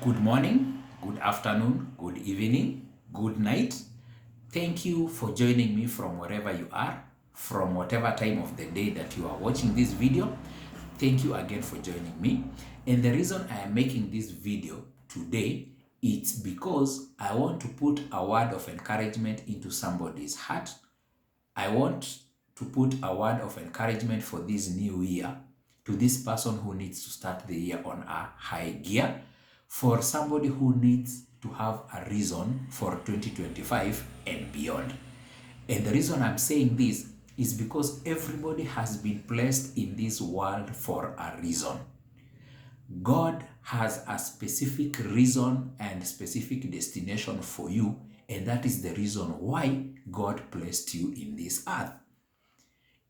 Good morning, good afternoon, good evening, good night. Thank you for joining me from wherever you are, from whatever time of the day that you are watching this video. Thank you again for joining me. And the reason I am making this video today, it's because I want to put a word of encouragement into somebody's heart. I want to put a word of encouragement for this new year to this person who needs to start the year on a high gear, for somebody who needs to have a reason for 2025 and beyond. And the reason I'm saying this is because everybody has been placed in this world for a reason. God has a specific reason and specific destination for you, and that is the reason why God placed you in this earth.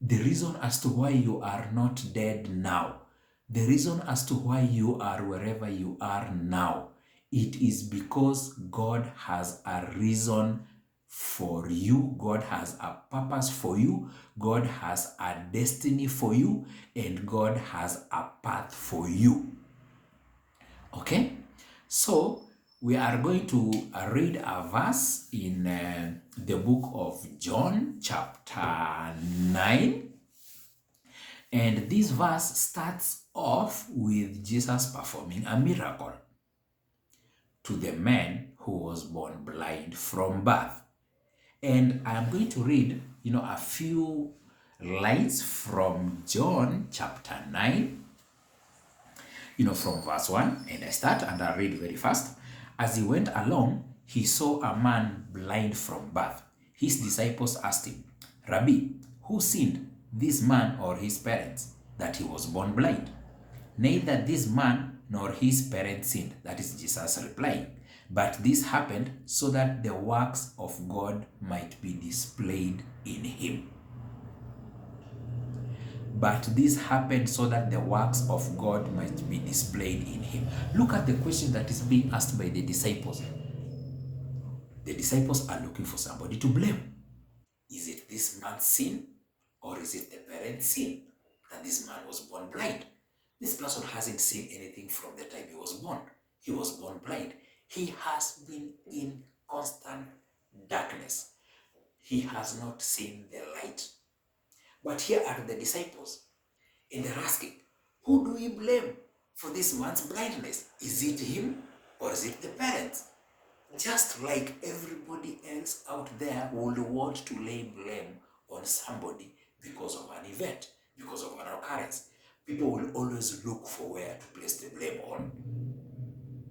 The reason as to why you are not dead now, the reason as to why you are wherever you are now, it is because God has a reason for you. God has a purpose for you. God has a destiny for you, and God has a path for you. Okay? So, we are going to read a verse in the book of John, chapter 9. And this verse starts off with Jesus performing a miracle to the man who was born blind from birth. And I'm going to read, a few lines from John chapter 9, from verse 1. And I start and I read very fast. As he went along, he saw a man blind from birth. His disciples asked him, Rabbi, who sinned, this man or his parents, that he was born blind? Neither this man nor his parents sinned. That is Jesus replying. But this happened so that the works of God might be displayed in him. But this happened so that the works of God might be displayed in him. Look at the question that is being asked by the disciples. The disciples are looking for somebody to blame. Is it this man's sin, or is it the parent's sin that this man was born blind? This person hasn't seen anything from the time he was born. He was born blind. He has been in constant darkness. He has not seen the light. But here are the disciples, and they're asking, who do we blame for this man's blindness? Is it him, or is it the parents? Just like everybody else out there would want to lay blame on somebody because of an event, because of an occurrence. People will always look for where to place the blame on.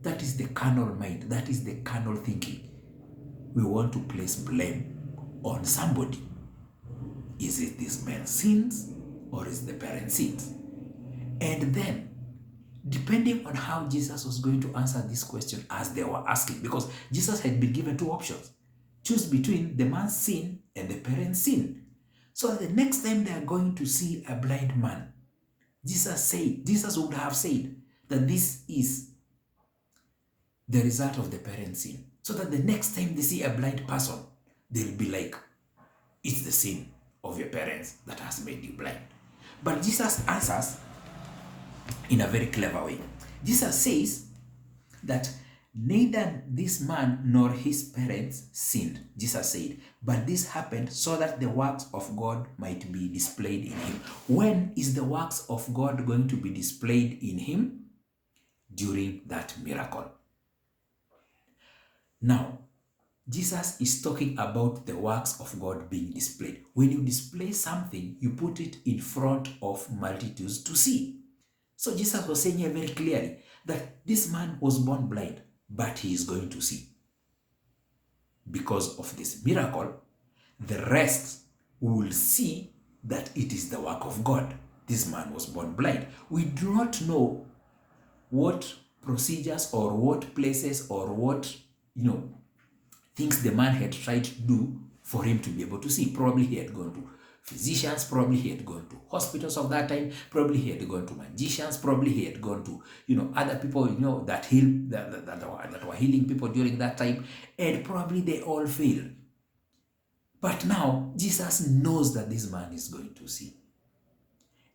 That is the carnal mind. That is the carnal thinking. We want to place blame on somebody. Is it this man's sins, or is the parent's sins? And then, depending on how Jesus was going to answer this question as they were asking, because Jesus had been given two options. Choose between the man's sin and the parent's sin. So the next time they are going to see a blind man, Jesus would have said that this is the result of the parent's sin. So that the next time they see a blind person, they'll be like, it's the sin of your parents that has made you blind. But Jesus answers in a very clever way. Jesus says that neither this man nor his parents sinned, Jesus said, but this happened so that the works of God might be displayed in him. When is the works of God going to be displayed in him? During that miracle. Now, Jesus is talking about the works of God being displayed. When you display something, you put it in front of multitudes to see. So Jesus was saying here very clearly that this man was born blind, but he is going to see. Because of this miracle, the rest will see that it is the work of God. This man was born blind. We do not know what procedures or what places or what, things the man had tried to do for him to be able to see. Probably he had gone to physicians, probably he had gone to hospitals of that time, probably he had gone to magicians, probably he had gone to, other people, that were healing people during that time, and probably they all failed. But now, Jesus knows that this man is going to see.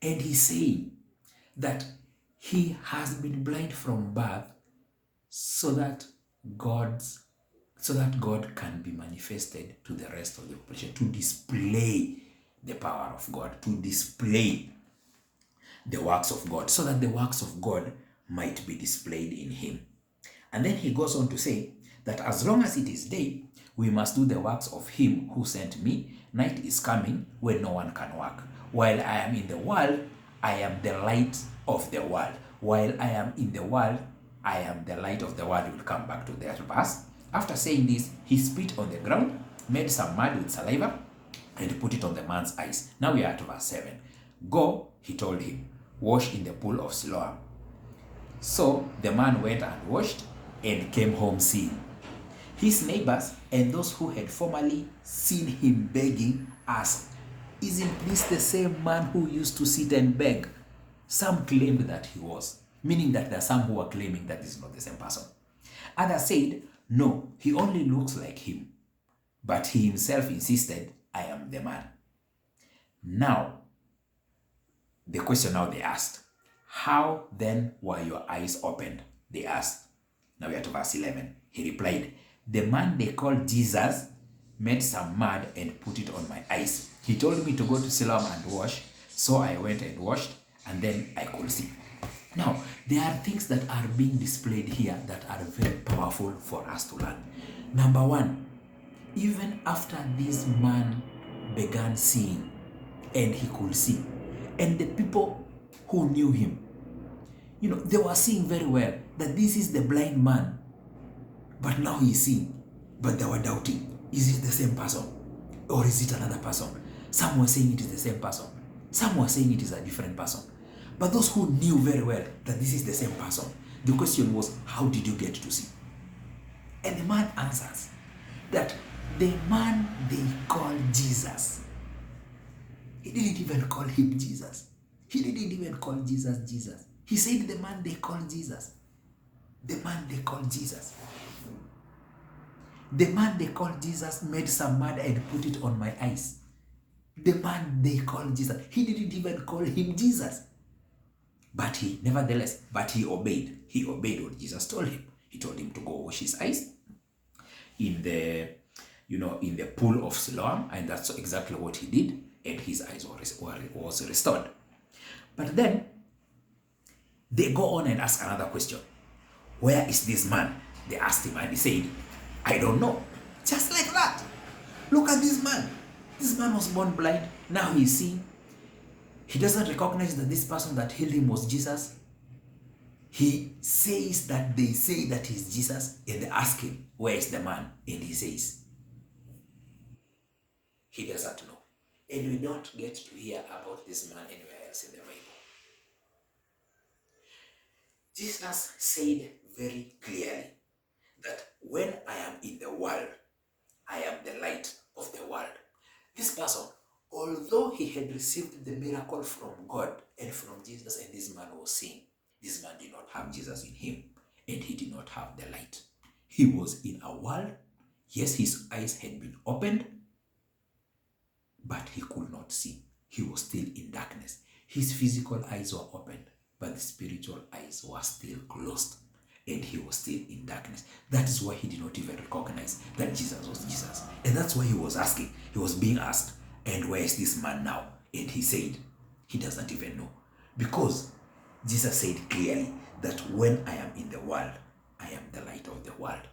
And he's saying that he has been blind from birth so that God's so that God can be manifested to the rest of the population, to display the power of God, to display the works of God, so that the works of God might be displayed in him. And then he goes on to say that as long as it is day, we must do the works of him who sent me. Night is coming when no one can work. While I am in the world, I am the light of the world. While I am in the world, I am the light of the world. We'll come back to that verse. After saying this, he spit on the ground, made some mud with saliva, and put it on the man's eyes. Now we are at verse 7. Go, he told him, wash in the pool of Siloam. So the man went and washed and came home seeing. His neighbors and those who had formerly seen him begging asked, "Isn't this the same man who used to sit and beg?" Some claimed that he was, meaning that there are some who were claiming that this is not the same person. Others said, "No, he only looks like him." But he himself insisted, "I am the man." Now, the question now they asked, "How then were your eyes opened?" They asked. Now we are to verse 11. He replied, "The man they called Jesus made some mud and put it on my eyes. He told me to go to Siloam and wash, so I went and washed, and then I could see." Now, there are things that are being displayed here that are very powerful for us to learn. Number one, even after this man began seeing and he could see, and the people who knew him, they were seeing very well that this is the blind man, but now he's seeing. But they were doubting, is it the same person or is it another person? Some were saying it is the same person. Some were saying it is a different person. But those who knew very well that this is the same person, the question was, how did you get to see? And the man answers that the man they call Jesus, he didn't even call him Jesus. He didn't even call Jesus Jesus. He said the man they call Jesus. The man they call Jesus. The man they call Jesus made some mud and put it on my eyes. The man they call Jesus. He didn't even call him Jesus. But he obeyed. He obeyed what Jesus told him. He told him to go wash his eyes in the pool of Siloam, and that's exactly what he did, and his eyes was restored. But then they go on and ask another question. Where is this man? They asked him, and he said, "I don't know." Just like that. Look at this man. This man was born blind. Now he's seeing. He doesn't recognize that this person that healed him was Jesus. He says that they say that he's Jesus, and they ask him, "Where is the man?" And he says, he doesn't know. And we don't get to hear about this man anywhere else in the Bible. Jesus said very clearly that when I am in the world, I am the light of the world. This person, although he had received the miracle from God and from Jesus, and this man was seeing, this man did not have Jesus in him, and he did not have the light. He was in a world. Yes, his eyes had been opened, but he could not see. He was still in darkness. His physical eyes were opened, but the spiritual eyes were still closed, and he was still in darkness. That is why he did not even recognize that Jesus was Jesus. And that's why he was asking. He was being asked, "And where is this man now?" And he said, he doesn't even know. Because Jesus said clearly that when I am in the world, I am the light of the world.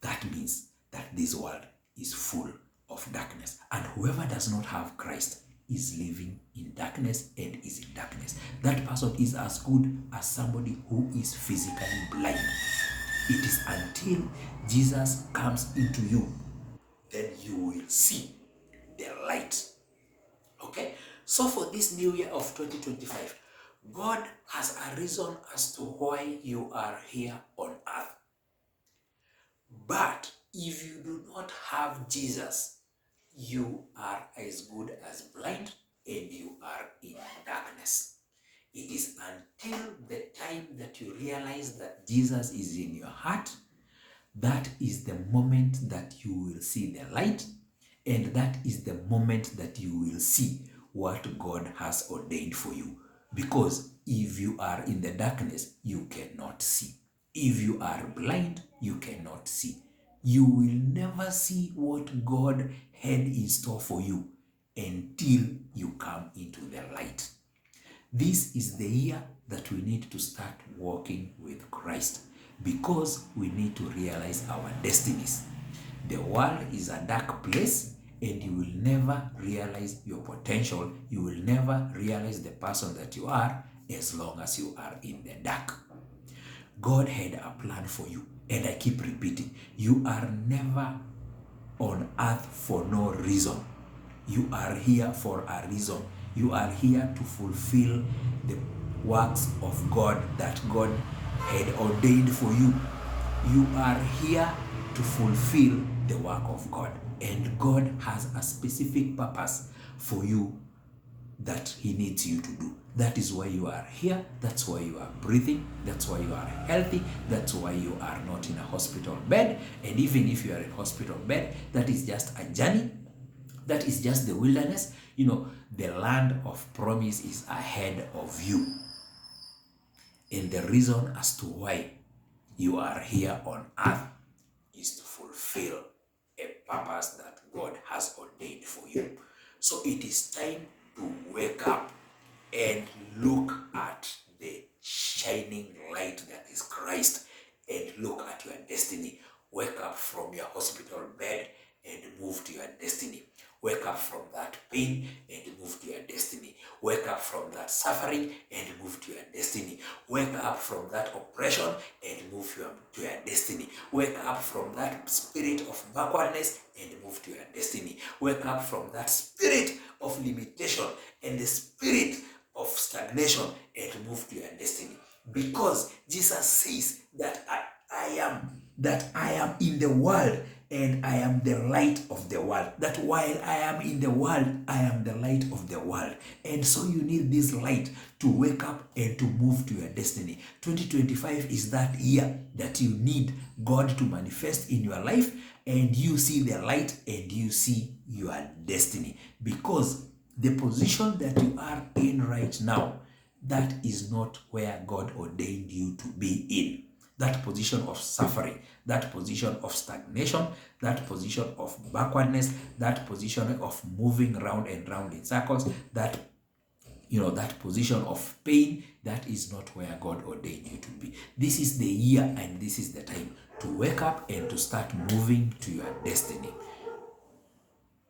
That means that this world is full of darkness. And whoever does not have Christ is living in darkness and is in darkness. That person is as good as somebody who is physically blind. It is until Jesus comes into you, then you will see the light. Okay? So for this new year of 2025, God has a reason as to why you are here on earth. But if you do not have Jesus, you are as good as blind and you are in darkness. It is until the time that you realize that Jesus is in your heart, that is the moment that you will see the light, and that is the moment that you will see what God has ordained for you. Because if you are in the darkness, you cannot see. If you are blind, you cannot see. You will never see what God had in store for you until you come into the light. This is the year that we need to start walking with Christ, because we need to realize our destinies. The world is a dark place, and you will never realize your potential. You will never realize the person that you are as long as you are in the dark. God had a plan for you, and I keep repeating, you are never on earth for no reason. You are here for a reason. You are here to fulfill the works of God that God had ordained for you. You are here to fulfill the work of God, and God has a specific purpose for you that he needs you to do. That is why you are here. That's why you are breathing. That's why you are healthy. That's why you are not in a hospital bed. And even if you are in hospital bed, that is just a journey. That is just the wilderness. You know, the land of promise is ahead of you. And the reason as to why you are here on earth is to fulfill a purpose that God has ordained for you. So it is time to wake up and look at the shining light that is Christ, and look at your destiny. Wake up from your hospital bed and move to your destiny. Wake up from that pain and move to your destiny. Wake up from that suffering and move to your destiny. Wake up from that oppression and move to your destiny. Wake up from that spirit of backwardness and move to your destiny. Wake up from that spirit of limitation and the spirit of stagnation and move to your destiny. Because Jesus says that I am in the world, and I am the light of the world. That while I am in the world, I am the light of the world. And so you need this light to wake up and to move to your destiny. 2025 is that year that you need God to manifest in your life, and you see the light and you see your destiny. Because the position that you are in right now, that is not where God ordained you to be in. That position of suffering, that position of stagnation, that position of backwardness, that position of moving round and round in circles, that position of pain, that is not where God ordained you to be. This is the year and this is the time to wake up and to start moving to your destiny.